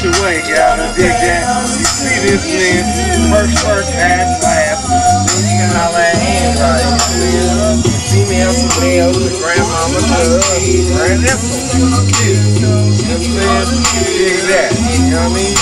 your way, y'all. Dig that. You see this man, first, ass last. Then you can holler at him, right? Female, male, grandmama, grandnephew. You know what I'm saying? Dig that. You know what I mean?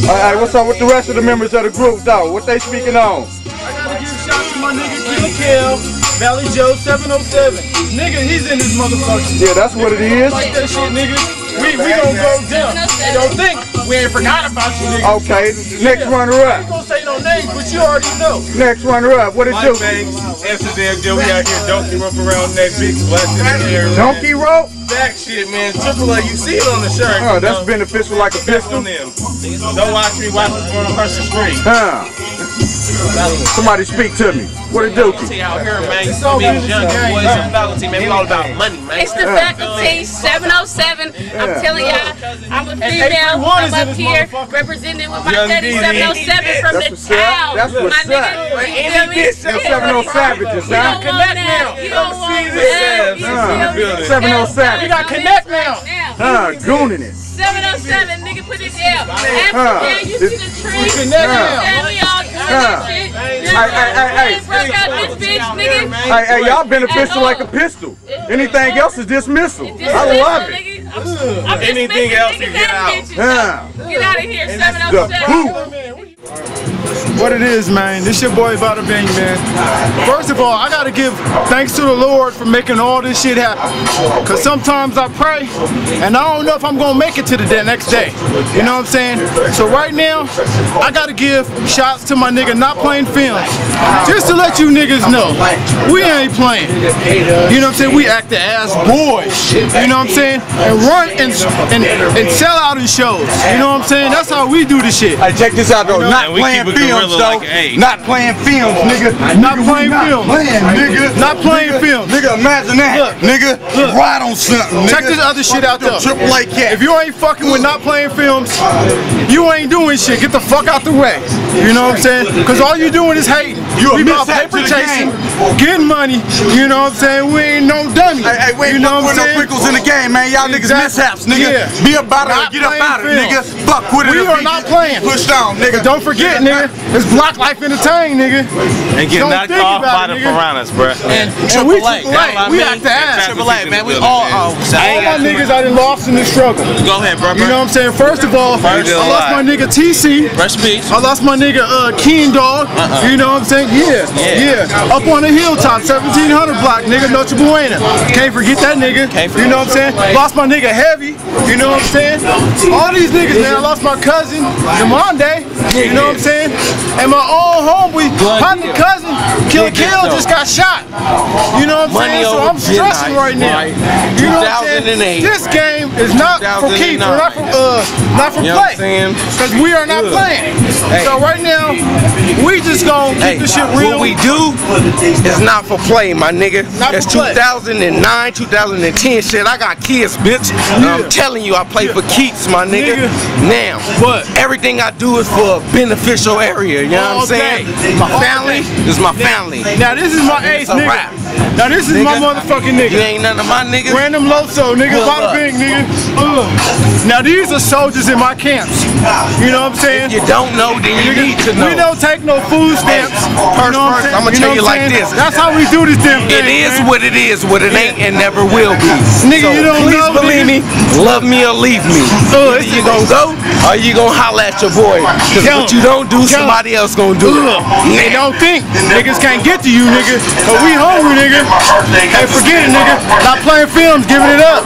Alright, what's up with the rest of the members of the group, though? What they speaking on? I gotta give a shout to my nigga Killer Kel, Valley Joe 707. Nigga, he's in his motherfucker. Yeah, that's what it is. Like that shit, nigga. We gonna go down. Don't think we ain't forgot about you, nigga. Okay, next runner I up. ain't gonna say no names, but you already know. Next runner up. What it do? Amsterdam, we out here donkey rope around that big splash in the air. Donkey rope? That shit, man. Triple A, you see it on the shirt. Oh, that's beneficial like a pistol. Don't watch me watch us going across the street. Huh. Somebody speak to me. What it do? Out here, man. You see me as young boys and faculty, man. We all about money, man. It's the faculty 707. I'm telling y'all, I'm a female. I'm up here representing with my daddy 707 from the town. That's what's up. Them 707 savages, huh? Connect now. You don't want that. 707. We got Connect now. Gooning it. 707, nigga, put it down. After you see the tree. Connect now. We all doing that shit. Hey. Broke out this bitch, nigga. Hey, y'all beneficial like a pistol. Anything else is dismissal. I love it. Anything else you get out. Get out of here, 707. What it is, man. This your boy Bada Bing, man. First of all, I gotta give thanks to the Lord for making all this shit happen. Cause sometimes I pray and I don't know if I'm gonna make it to the next day. You know what I'm saying? So right now, I gotta give shots to my nigga Not Playing Films. Just to let you niggas know, we ain't playing. You know what I'm saying? We act the ass boys. You know what I'm saying? And run and sell out in shows. You know what I'm saying? That's how we do this shit. Hey, check this out though. Not playing films though. Not playing films, nigga. Not playing films. Nigga. Not playing films. Nigga, imagine that. Nigga, ride on something. Check this other shit out though. Triple A cat. If you ain't fucking with Not Playing Films, you ain't doing shit. Get the fuck out the way. You know what I'm saying? Cause all you doing is hating. You we about paper chasing, getting money. You know what I'm saying? We ain't no dummy. Hey, we ain't with no quickles in the game, man. Y'all niggas mishaps, nigga. Yeah. Be about it, get up out of it, nigga. Fuck with it. We are not playing. Pushed on, nigga. Don't forget, nigga. It's Block Life Entertainment, nigga. And get knocked off by the piranhas, bruh. And Triple A. We have to ask. Triple A, man. We all my niggas I done lost in the struggle. Go ahead, bro. You know what I'm saying? First of all, I lost my nigga TC. Rest in peace. I lost my nigga Keen Dog. You know what I'm saying? Yeah. Up on the hilltop, 1700 block, nigga, Noche Buena. Can't forget that nigga. You know what I'm saying? Lost my nigga Heavy. You know what I'm saying? All these niggas, man. I lost my cousin, Demonde. You know what I'm saying? And my own homeboy, partner cousin, Killer Kel just got shot. You know what I'm saying? So I'm stressing right now. You know what I'm saying? This game is not for keep, not for play. Because we are not playing. So right now, we just gonna keep this shit real. What we do is not for play, my nigga. That's 2009, 2010 shit. I got kids, bitch. I'm telling you, I play for keeps, my nigga. Now, everything I do is for a beneficial area. You know what I'm saying? My family is my family. Now this is my ace, nigga. Now this is my motherfucking nigga. You ain't none of my niggas. Random Loso, nigga. Bada Bing, nigga. Now these are soldiers in my camps. You know what I'm saying? If you don't know, then you need to know. We don't take no food stamps. First, I'm gonna tell you like this. That's how we do this damn thing. It is what it is, what it ain't, and never will be. Nigga, so you don't please know, believe me, love me or leave me. Either you gonna go or you gonna holler at your boy. Cause what you don't do, somebody else gonna do it. They don't think niggas can't get to you, nigga. But we hungry, nigga. Hey, forget it, nigga. Not Playing Films, giving it up.